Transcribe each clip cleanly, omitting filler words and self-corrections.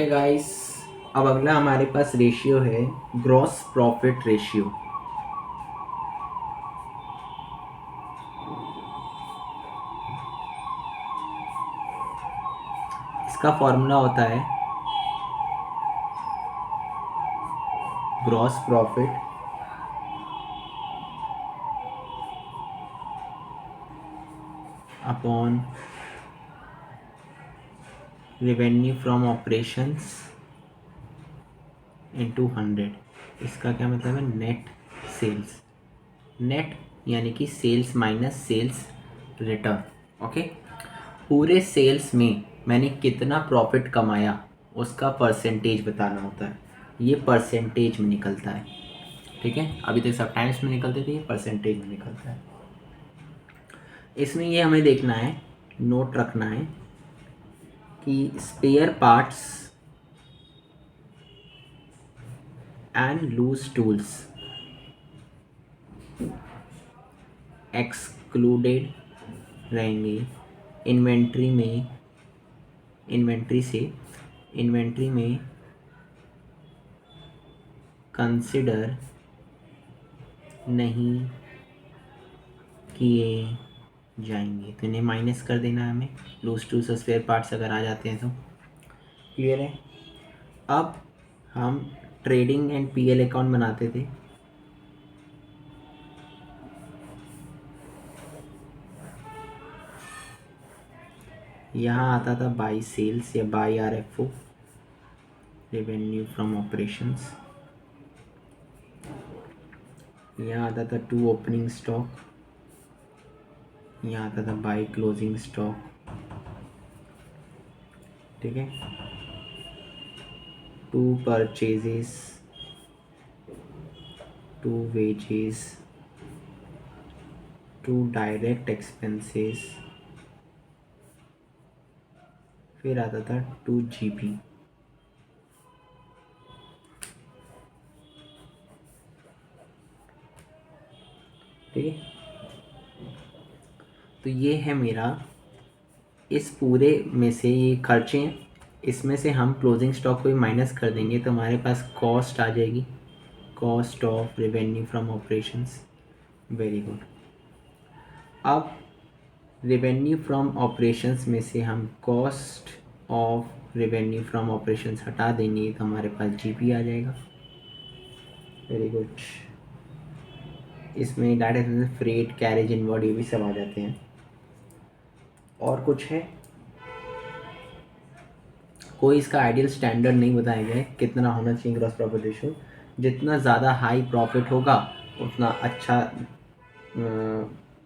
Guys, अब अगला हमारे पास रेशियो है ग्रॉस प्रॉफिट रेशियो। इसका फॉर्मूला होता है gross profit upon revenue from operations into 100। इसका क्या मतलब है? Net sales. नेट यानी कि sales minus sales return. Okay, पूरे सेल्स में मैंने कितना प्रॉफिट कमाया उसका परसेंटेज बताना होता है। ये परसेंटेज में निकलता है। ठीक है, अभी तक सब टाइम्स में निकलते थे, ये परसेंटेज में निकलता है। इसमें ये हमें देखना है, नोट रखना है कि spare parts and loose tools excluded रहेंगे इन्वेंट्री में कंसिडर नहीं किए जाएंगे। तो इन्हें माइनस कर देना है हमें। लूज टूल्स और स्पेयर पार्ट्स अगर आ जाते हैं तो क्लियर है। अब हम ट्रेडिंग एंड पीएल अकाउंट बनाते थे। यहाँ आता था बाई सेल्स या by RFO, revenue from operations. यहाँ आता था टू ओपनिंग स्टॉक, यहाँ आता था बाई क्लोजिंग स्टॉक। ठीक है, to purchases, to wages, to direct expenses, फिर आता था टू जीपी। ठीक है, तो ये है मेरा, इस पूरे में से ये खर्चे हैं, इसमें से हम क्लोजिंग स्टॉक को भी माइनस कर देंगे तो हमारे पास कॉस्ट आ जाएगी, cost of revenue from operations. Very good. अब रेवेन्यू फ्रॉम ऑपरेशंस में से हम cost of revenue from operations हटा देंगे तो हमारे पास जीपी आ जाएगा। Very good. इसमें डाटा फ्रेट, कैरेज, इनवर्ड, ये भी सब आ जाते हैं। और कुछ है? कोई इसका आइडियल स्टैंडर्ड नहीं बताया गया है कितना होना चाहिए ग्रॉस प्रॉफिट रेशियो। जितना ज़्यादा हाई प्रॉफिट होगा उतना अच्छा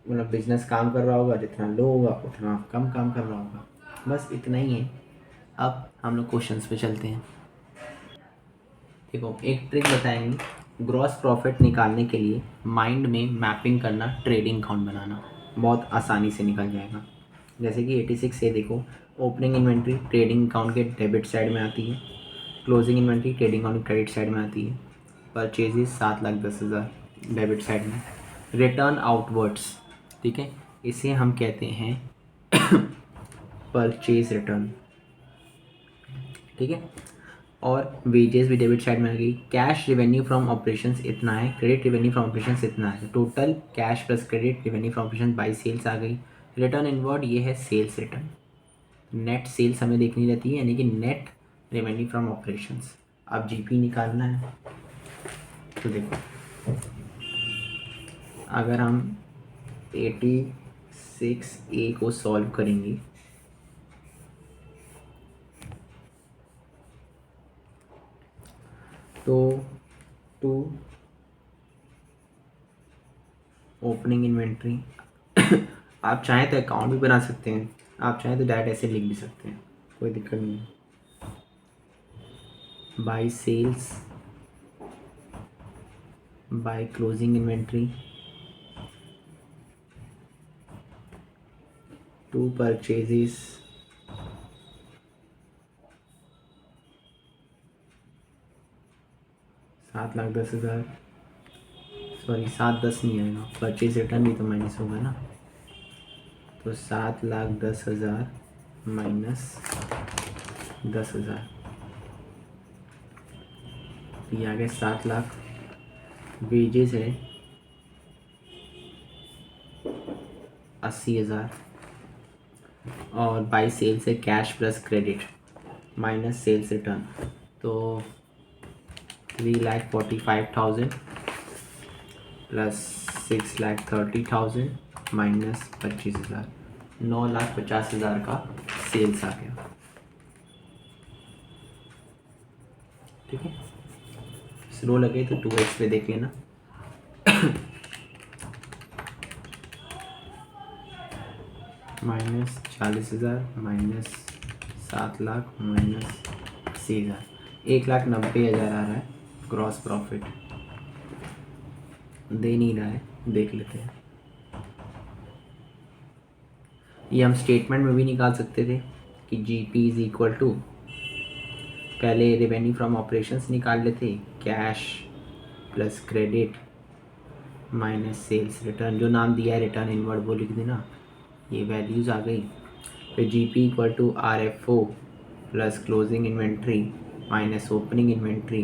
मतलब बिजनेस काम कर रहा होगा, जितना लो होगा उतना कम काम कर रहा होगा। बस इतना ही है। अब हम लोग क्वेश्चंस पे चलते हैं। देखो, एक ट्रिक बताएंगे ग्रॉस प्रॉफिट निकालने के लिए। माइंड में मैपिंग करना, ट्रेडिंग अकाउंट बनाना, बहुत आसानी से निकल जाएगा। जैसे कि 86 से देखो, ओपनिंग इन्वेंट्री ट्रेडिंग अकाउंट के डेबिट साइड में आती है, closing inventory trading account credit side में आती है, परचेजेस 7,10,000 डेबिट साइड में, रिटर्न आउटवर्ड्स। ठीक है, इसे हम कहते हैं परचेज रिटर्न। ठीक है, और वेजेस भी डेबिट साइड में आ गई। कैश रेवेन्यू फ्रॉम ऑपरेशंस इतना है, क्रेडिट रेवेन्यू फ्रॉम ऑपरेशंस इतना है। Total cash plus credit revenue from operations by sales आ गई। रिटर्न इनवर्ड ये है सेल्स रिटर्न। नेट सेल्स हमें देखनी रहती है, यानी कि नेट रेवेन्यू फ्रॉम ऑपरेशंस। अब जीपी निकालना है तो देखो, अगर हम 86A को सॉल्व करेंगे तो टू ओपनिंग इन्वेंट्री आप चाहें तो अकाउंट भी बना सकते हैं, आप चाहें तो डायरेक्ट ऐसे लिख भी सकते हैं, कोई दिक्कत नहीं है। By sales by closing inventory to purchases $7,10,000, sorry 7,10 नहीं आएगा, परचेज रिटर्न भी तो माइनस होगा ना, तो 7,10,000 माइनस 10,000 ये आ गए 7 लाख, वेजेस है 80,000 और बाई सेल्स है cash plus credit minus sales return, तो 3,45,000 प्लस 6,30,000 माइनस 25,000, 9,50,000 का सेल्स आ गया। ठीक है, स्लो लगे तो 2x पे देख लेना। माइनस 40,000 माइनस 7 लाख माइनस 80,000, 1,90,000 आ रहा है ग्रॉस प्रॉफिट। दे नहीं रहा है, देख लेते हैं। ये हम स्टेटमेंट में भी निकाल सकते थे कि जीपी इज इक्वल टू, पहले रेवेन्यू फ्रॉम ऑपरेशंस निकाल लेते, cash plus credit minus sales return, जो नाम दिया है रिटर्न इनवर्ड वो लिख देना, ये वैल्यूज़ आ गई। फिर GP equal to RFO plus closing inventory minus opening inventory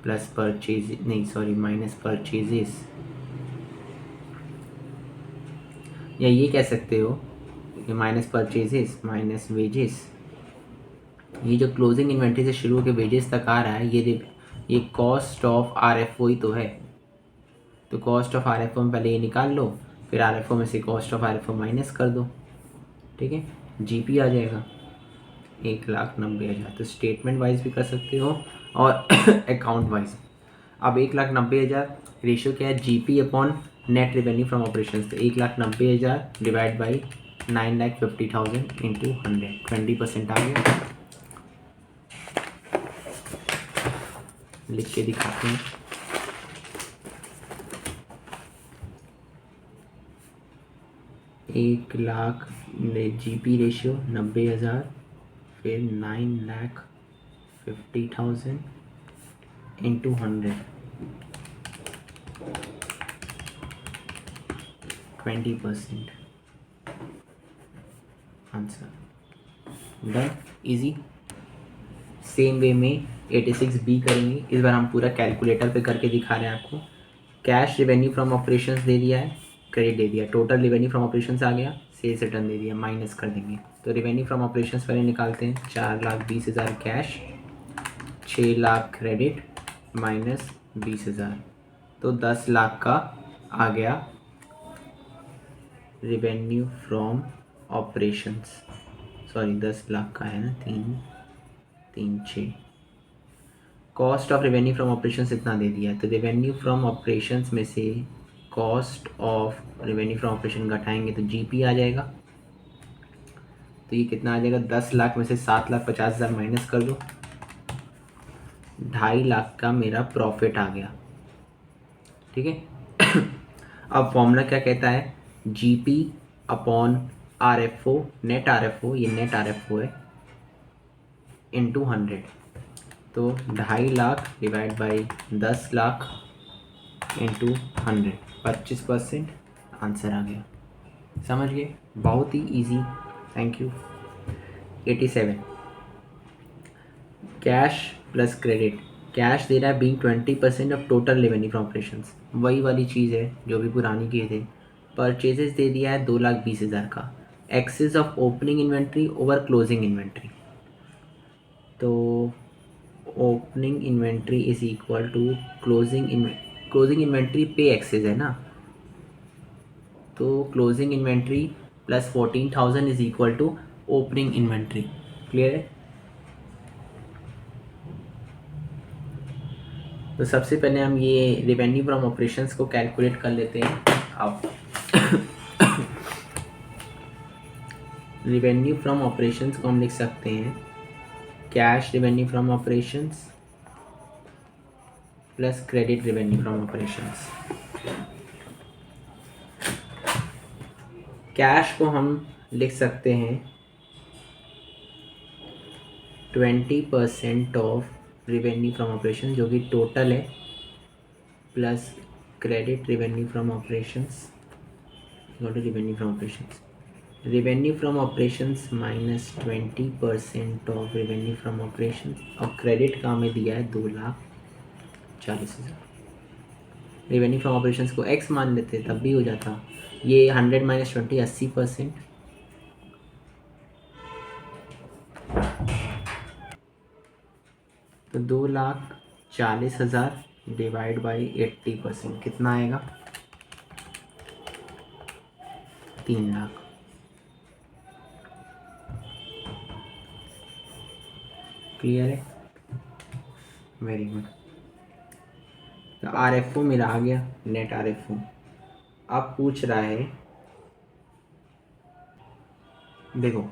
plus purchase, नहीं सॉरी माइनस परचेजेस, या ये कह सकते हो कि माइनस परचेजेस माइनस वेजेस। ये जो क्लोजिंग इन्वेंट्री से शुरू होकर वेजेस तक आ रहा है, ये कॉस्ट ऑफ RFO ही तो है। तो कॉस्ट ऑफ RFO में पहले ये निकाल लो, फिर RFO में से कॉस्ट ऑफ RFO माइनस कर दो। ठीक है, जीपी आ जाएगा 1,90,000। तो स्टेटमेंट वाइज भी कर सकते हो और अकाउंट वाइज। अब 1,90,000 रेशियो क्या है, GP upon net revenue from operations, तो 1,90,000 डिवाइड बाई 9,50,000 इंटू 100, 20% आ गया। लिख के दिखाते हैं। एक लाख जीपी रेशियो 90,000, फिर 9,50,000 into 100, 20% answer. Done, easy. Same way में 86B करेंगे, इस बार हम पूरा कैलकुलेटर पे करके दिखा रहे हैं आपको। कैश रेवेन्यू फ्रॉम ऑपरेशंस दे दिया है, क्रेडिट दे दिया, टोटल रेवेन्यू फ्रॉम ऑपरेशंस आ गया, सेल्स रिटर्न दे दिया, माइनस कर देंगे। तो रेवेन्यू फ्रॉम ऑपरेशंस पहले निकालते हैं, 4,20,000 कैश, 6 लाख क्रेडिट माइनस 20,000, तो 10 लाख का आ गया revenue from operations. Sorry 10 lakh का है ना, 3,6। Cost of revenue from operations इतना दे दिया, तो रेवेन्यू फ्रॉम ऑपरेशंस में से cost of revenue from operation घटाएंगे तो जीपी आ जाएगा। तो ये कितना आ जाएगा, 10 लाख में से 7,50,000 माइनस कर दो, 2.5 लाख का मेरा प्रॉफिट आ गया। ठीक है। अब फॉर्मूला क्या कहता है, GP upon RFO, net RFO, ये नेट RFO है, इंटू 100, तो 2.5 lakh divide by 10 lakh into 100, 25% answer आ गया। समझ गए, बहुत ही easy. Thank you. 87 cash plus credit, cash दे रहा है being 20% of total revenue from operations, वही वाली चीज़ है जो भी पुरानी किए थे। परचेजेस दे दिया है 2,20,000 का, excess of opening inventory over closing inventory, तो opening inventory is equal to closing inventory पे एक्सेस है ना, तो closing inventory plus 14,000 is equal to opening inventory. Clear है। तो सबसे पहले हम ये रेवेन्यू फ्रॉम ऑपरेशंस को कैलकुलेट कर लेते हैं। अब रेवेन्यू फ्रॉम ऑपरेशंस को हम लिख सकते हैं cash revenue from operations plus credit revenue from operations. Cash को हम लिख सकते हैं 20% ऑफ रेवेन्यू फ्रॉम ऑपरेशन, जो कि टोटल है, plus credit revenue from operations, revenue from operations, revenue from operations minus 20% of revenue from operations, और credit का हमें दिया है 2 लाख, 40,000। रेवेन्यू फ्रॉम ऑपरेशंस को x मान लेते तब भी हो जाता। ये 100 माइनस 20 80%। तो 2,40,000 डिवाइड बाई 80% कितना आएगा? 3 लाख। क्लियर है? Very good. तो RFO मेरा आ गया, नेट RFO। अब पूछ रहा है, देखो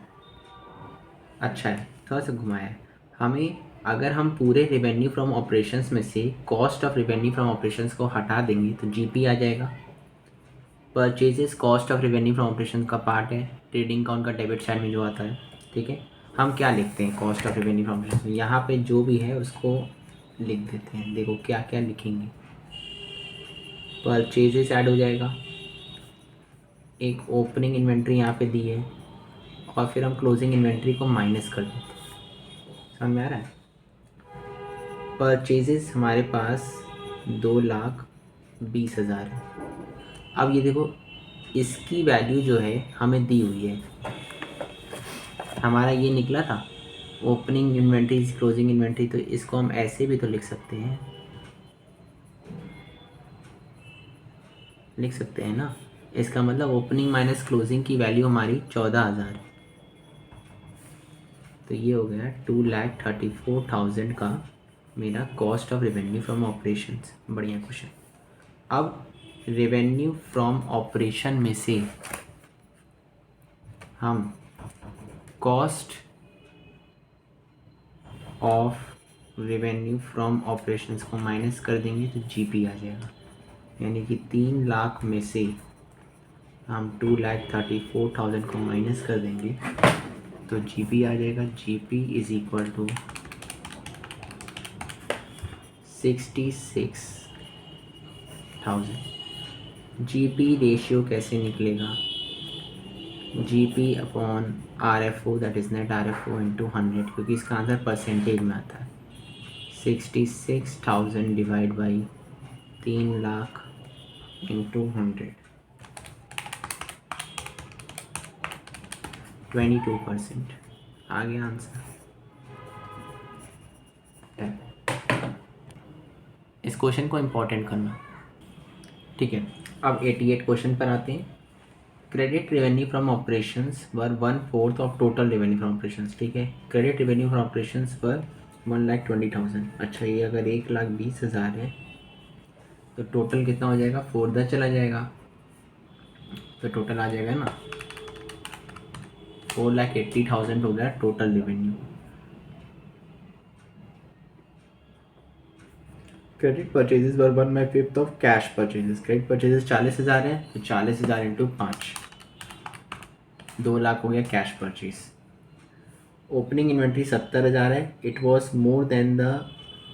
अच्छा है, थोड़ा सा घुमाया है हमें। अगर हम पूरे रेवेन्यू फ्रॉम ऑपरेशंस में से cost of revenue from operations को हटा देंगे तो GP आ जाएगा। Purchases cost of revenue from operation का पार्ट है, ट्रेडिंग अकाउंट का डेबिट साइड में जो आता है। ठीक है, हम क्या लिखते हैं cost of revenue from operation में? यहाँ पे जो भी है उसको लिख देते हैं। देखो क्या क्या लिखेंगे। परचेजेस ऐड हो जाएगा, एक ओपनिंग इन्वेंट्री यहाँ पे दी है, और फिर हम क्लोजिंग इन्वेंट्री को माइनस कर देते हैं। समझ में आ रहा है? परचेजेस हमारे पास 2,20,000 है। अब ये देखो, इसकी वैल्यू जो है हमें दी हुई है, हमारा ये निकला था ओपनिंग इन्वेंट्री क्लोजिंग इन्वेंट्री। तो इसको हम ऐसे भी तो लिख सकते हैं, लिख सकते हैं ना। इसका मतलब ओपनिंग माइनस क्लोजिंग की वैल्यू हमारी 14,000 है। तो ये हो गया 2,34,000 का मेरा cost of revenue from operations. बढ़िया क्वेश्चन। अब रेवेन्यू फ्रॉम ऑपरेशन में से हम cost of revenue from operations को माइनस कर देंगे तो GP आ जाएगा। यानी कि 3 लाख में से हम 2,34,000 को माइनस कर देंगे तो GP आ जाएगा। GP is equal to 66,000। GP ratio कैसे निकलेगा? GP upon RFO that is net RFO into 100, क्योंकि इसका आंसर परसेंटेज में आता है। 66,000 डिवाइड बाई 3 लाख इंटू 100, 22% आ गया आंसर। इस क्वेश्चन को इम्पोर्टेंट करना। ठीक है, अब 88 क्वेश्चन पर आते हैं। Credit revenue from operations were 1/4 of total revenue from operations. ठीक है, क्रेडिट रेवेन्यू फ्रॉम ऑपरेशंस पर 1,20,000। अच्छा, ये अगर 1,20,000 है तो टोटल कितना हो जाएगा? 4 चला जाएगा तो टोटल आ जाएगा ना 4,80,000 हो गया total revenue. Credit purchases were 1/5 of cash purchases. Credit purchases 40,000 है तो 40,000 इंटू 5, 2 लाख हो गया कैश परचेज। ओपनिंग इन्वेंट्री 70,000 है, it was more than the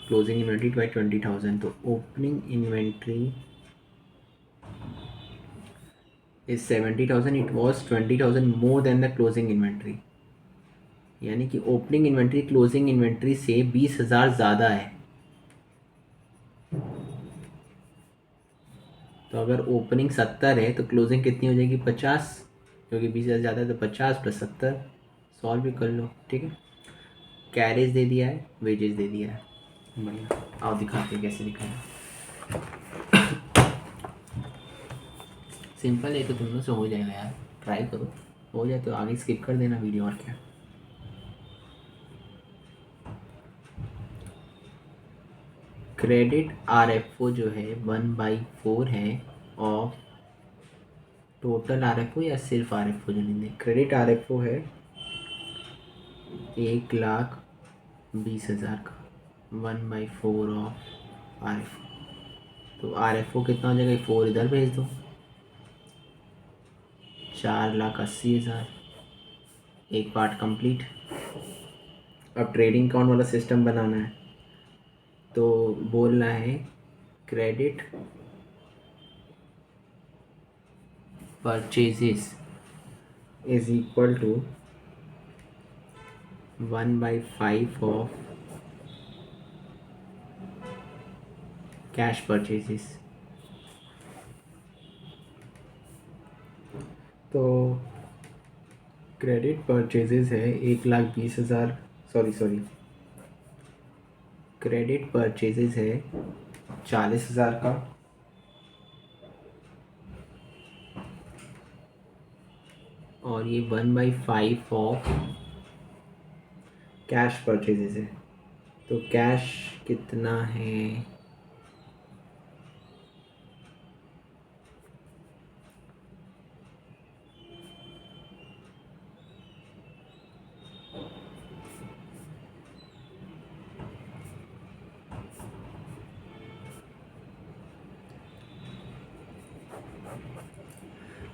closing inventory by 20,000। तो opening inventory is 70,000, it was 20,000 more than the closing inventory. यानी कि opening inventory closing inventory से 20,000 ज़्यादा है। तो अगर ओपनिंग 70 है तो क्लोजिंग कितनी हो जाएगी? 50, क्योंकि 20,000 ज़्यादा है तो 50 + 70। सॉल्व भी कर लो। ठीक है, कैरेज दे दिया है, वेजेस दे दिया है। बढ़िया, आओ दिखाते हैं कैसे दिखाएं। सिंपल है तो तुम लोग से हो जाएगा यार, ट्राई करो। हो जाए तो आगे स्किप कर देना वीडियो, और क्या। क्रेडिट RFO जो है 1/4 है ऑफ टोटल RFO, या सिर्फ RFO जो नहीं है। क्रेडिट RFO है 1,20,000 का 1/4 ऑफ RFO। तो RFO कितना हो जाएगा? 4 इधर भेज दो, 4,80,000। एक पार्ट कंप्लीट। अब ट्रेडिंग अकाउंट वाला सिस्टम बनाना है तो बोलना है credit purchases is equal to 1/5 of cash purchases. तो क्रेडिट परचेजेस है 1,20,000, सॉरी क्रेडिट परचेजेस है 40,000 का, और ये 1/5 ऑफ कैश परचेजेस है। तो कैश कितना है,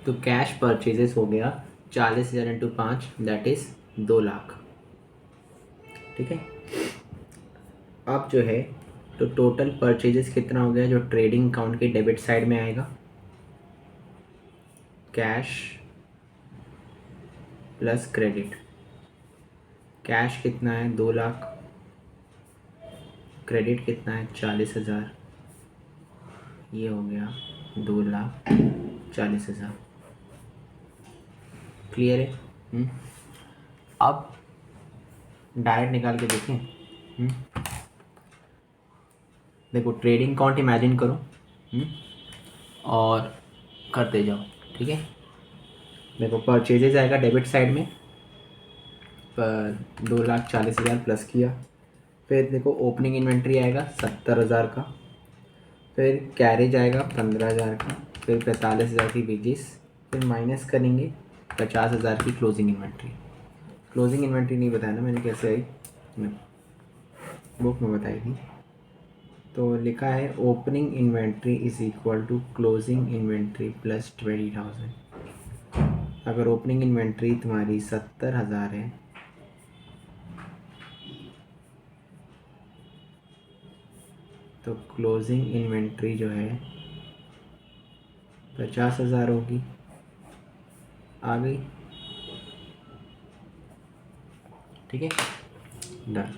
तो कैश परचेजेस हो गया 40,000 इंटू 5, दैट इज़ 2 लाख। ठीक है। अब जो है तो टोटल परचेजेस कितना हो गया जो ट्रेडिंग अकाउंट के डेबिट साइड में आएगा, कैश प्लस क्रेडिट। कैश कितना है 2 लाख, क्रेडिट कितना है 40,000, ये हो गया 2,40,000। क्लियर है? अब डायरेक्ट निकाल के देखें। देखो ट्रेडिंग अकाउंट इमेजिन करो और करते जाओ। ठीक है। देखो परचेजेज आएगा डेबिट साइड में, पर 2,40,000 प्लस किया। फिर देखो ओपनिंग इन्वेंट्री आएगा 70,000 का, फिर कैरेज आएगा 15,000 का, फिर 45,000 की वेजेस, फिर माइनस करेंगे 50,000 की क्लोजिंग इन्वेंट्री। क्लोजिंग इन्वेंट्री नहीं बताया ना मैंने कैसे आई, बुक में बताई थी। तो लिखा है opening inventory is equal to closing inventory plus 20,000। अगर ओपनिंग इन्वेंट्री तुम्हारी 70,000 है तो क्लोजिंग इन्वेंट्री जो है 50,000 होगी। आ गई? ठीक है, डन।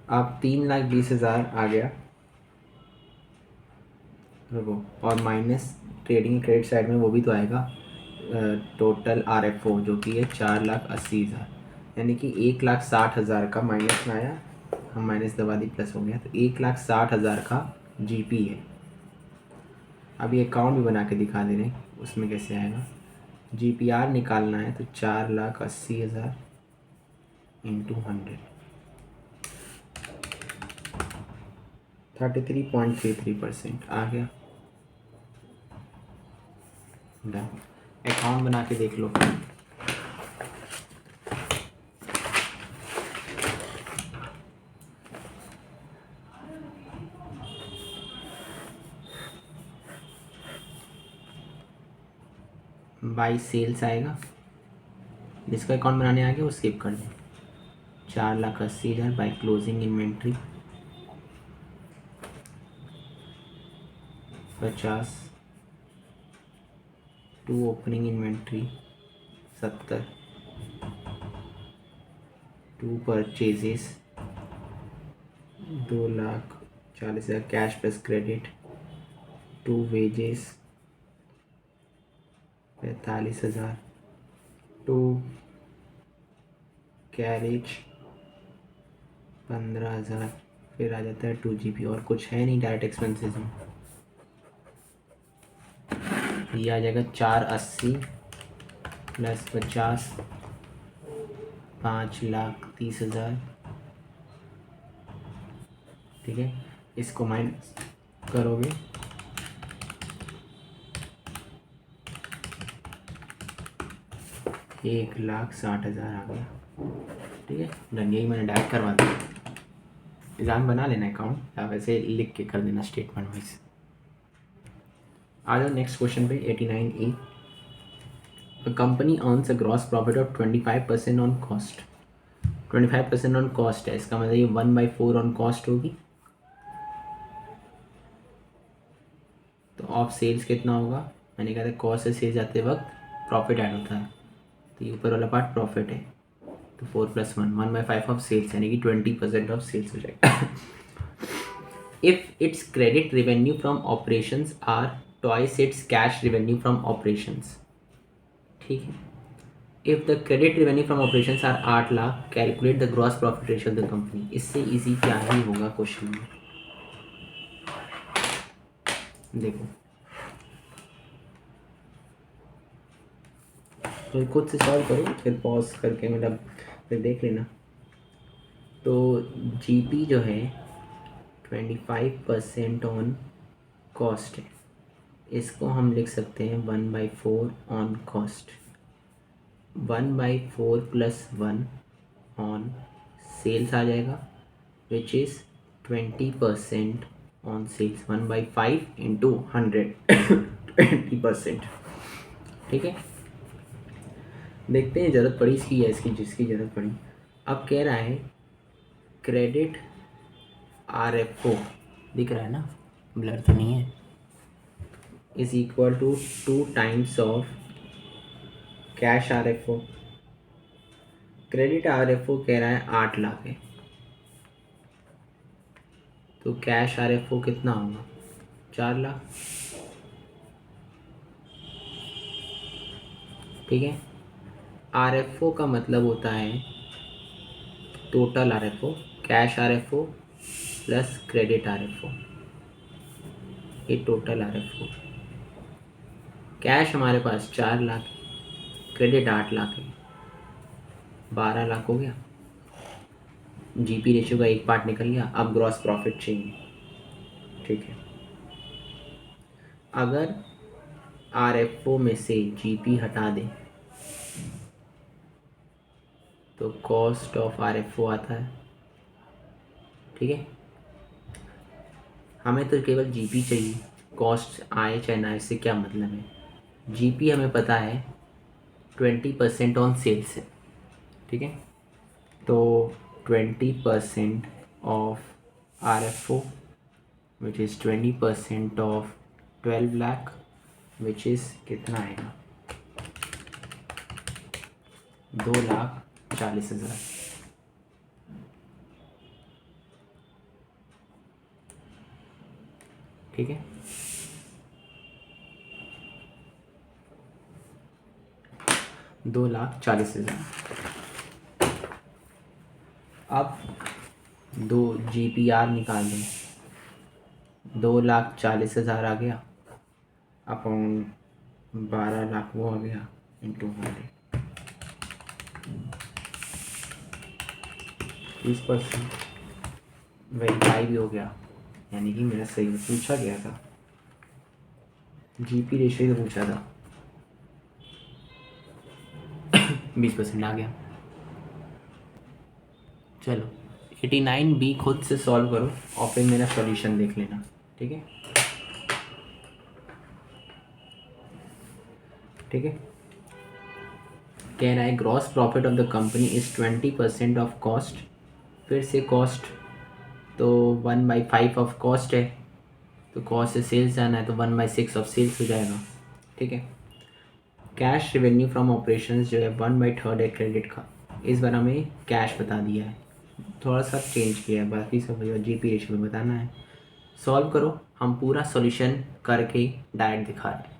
अब 3,20,000 आ गया, रुको, और माइनस ट्रेडिंग क्रेडिट साइड में वो भी तो आएगा टोटल RFO जो कि है 4,80,000, यानी कि 1,60,000 का माइनस में आया, हम माइनस दबा दी प्लस हो गया, तो 1,60,000 का GP है। अब ये अकाउंट भी बना के दिखा दे रहे हैं, उसमें कैसे आएगा। GPR निकालना है तो 4,80,000 इंटू 100, 33.33% आ गया। डन। अकाउंट बना के देख लो। बाई सेल्स आएगा, जिसका अकाउंट बनाने आ गया वो स्किप कर दें। 4,80,000 by closing inventory 50, to opening inventory 70, to purchases 2,40,000 cash plus credit, to wages 45,000, to carriage 15,000, फिर आ जाता है 2 GP, और कुछ है नहीं डायरेक्ट एक्सपेंसेस में। ये आ जाएगा 480 प्लस 50, 5,30,000। ठीक है, इसको माइनस करोगे एक 1,60,000 आ गया। ठीक है डन, यही मैंने डायरेक्ट करवा दिया। एग्जाम बना लेना अकाउंट, या वैसे लिख के कर देना स्टेटमेंट वाइज। आ जाओ नेक्स्ट क्वेश्चन पे 89A। A company earns a gross profit of 25% on cost। 25% on cost है, इसका मतलब ये 1/4 ऑन कॉस्ट होगी। तो ऑफ सेल्स कितना होगा, मैंने कहा था कॉस्ट से सेल्स जाते वक्त प्रॉफिट ऐड होता है, तो ये ऊपर वाला पार्ट प्रॉफिट है, तो 4 + 1 1/5 ऑफ सेल्स, यानी कि 20% ऑफ सेल्स हो जाएगा। If it's credit revenue from operations are twice it's cash revenue from operations. ठीक है, if the credit revenue from operations are 8 lakh, calculate the gross profit ratio of the company. इससे easy क्या ही होगा question में। देखो तो खुद से सॉल्व करो, फिर पॉज करके मतलब फिर देख लेना। तो जीपी जो है 25% ऑन कॉस्ट है, इसको हम लिख सकते हैं 1/4 on cost. 1/4 plus 1 on sales आ जाएगा, which is 20% on sales. 1/5 into 100 20%। ठीक है, देखते हैं ज़रूरत पड़ी इसकी या इसकी, जिसकी ज़रूरत पड़ी। अब कह रहा है क्रेडिट RFO, दिख रहा है ना, ब्लर तो नहीं है, is equal to 2 times of cash RFO। Credit RFO कह रहा है 8 लाख है, तो कैश RFO कितना होगा? 4 लाख। ठीक है, RFO का मतलब होता है total RFO, cash RFO plus credit RFO, ये टोटल RFO। कैश हमारे पास 4 लाख, क्रेडिट 8 लाख है, 12 लाख हो गया। जीपी रेशियो का एक पार्ट निकल गया, अब ग्रॉस प्रॉफिट चाहिए। ठीक है, अगर RFO में से जीपी हटा दें तो कॉस्ट ऑफ RFO आता है। ठीक है, हमें तो केवल जीपी चाहिए, कॉस्ट आए चाहे ना, इससे क्या मतलब है। जीपी हमें पता है 20% ऑन सेल्स है। ठीक है, तो 20% of RFO which is 20% of 12 lakh, which is कितना आएगा? 2,40,000। ठीक है, $2,40,000। अब 2 GPR निकाल दें, 2,40,000 आ गया अपॉन 12 लाख वो आ गया इंटू 100, 30% वेरीफाई भी हो गया, यानी कि मेरा सही पूछा गया था, जीपी रेशियो से पूछा था। 20% आ गया। चलो 89B खुद से सॉल्व करो और फिर मेरा सॉल्यूशन देख लेना। ठीक है, ठीक है, कह रहा है gross profit of the company is 20% of cost. फिर से कॉस्ट तो 1/5 ऑफ कॉस्ट है, तो कॉस्ट से सेल्स जाना है तो 1/6 ऑफ सेल्स हो जाएगा। ठीक है, कैश रेवेन्यू फ्रॉम ऑपरेशंस जो है 1/3 है क्रेडिट का, इस बार हमें कैश बता दिया है, थोड़ा सा चेंज किया है, बाकी सब जीपी रेशियो में बताना है। सॉल्व करो, हम पूरा सॉल्यूशन करके डायरेक्ट दिखा रहे हैं।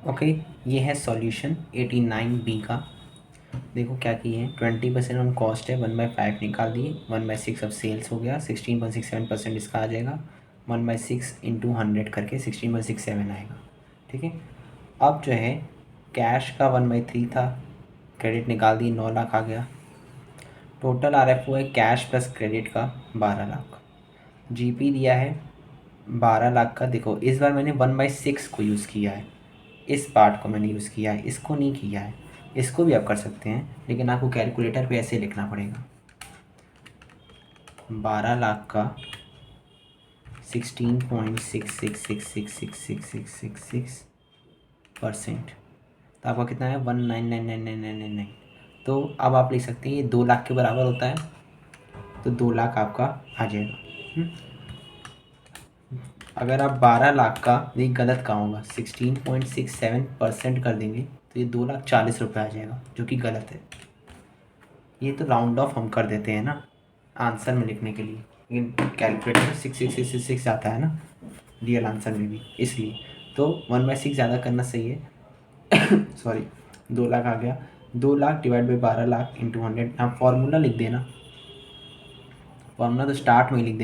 ओके, ये है सॉल्यूशन 89B का। देखो क्या किए हैं, 20% ऑन कॉस्ट है, 1/5 निकाल दिए, 1/6 ऑफ सेल्स हो गया, 16.67% इसका आ जाएगा, 1/6 इंटू 100 करके 16.67 आएगा। ठीक है, अब जो है कैश का 1/3 था, क्रेडिट निकाल दिए, 9 लाख आ गया। टोटल RFO है कैश प्लस क्रेडिट का 12 लाख। जीपी दिया है 12 लाख का। देखो इस बार मैंने 1/6 को यूज़ किया है, इस पार्ट को मैंने यूज़ किया है, इसको नहीं किया है। इसको भी आप कर सकते हैं, लेकिन आपको कैलकुलेटर पे ऐसे लिखना पड़ेगा। 12 लाख का 16.66666666% तो आपका कितना है 1,99,9999। तो अब आप लिख सकते हैं ये 2 लाख के बराबर होता है, तो 2 लाख आपका आ जाएगा। अगर आप 12 लाख का, ये गलत काम होगा, 16.67% कर देंगे तो ये 2,40,000 आ जाएगा, जो कि गलत है। ये तो राउंड ऑफ हम कर देते हैं ना आंसर में लिखने के लिए, लेकिन कैलकुलेटर में 66666 आता है ना रियल आंसर में भी, इसलिए तो 1/6 ज़्यादा करना सही है। सॉरी, 2 लाख आ गया। 2 lakh divide by 12 lakh into 100। आप फॉर्मूला लिख देना, फॉर्मूला तो स्टार्ट में लिख देना।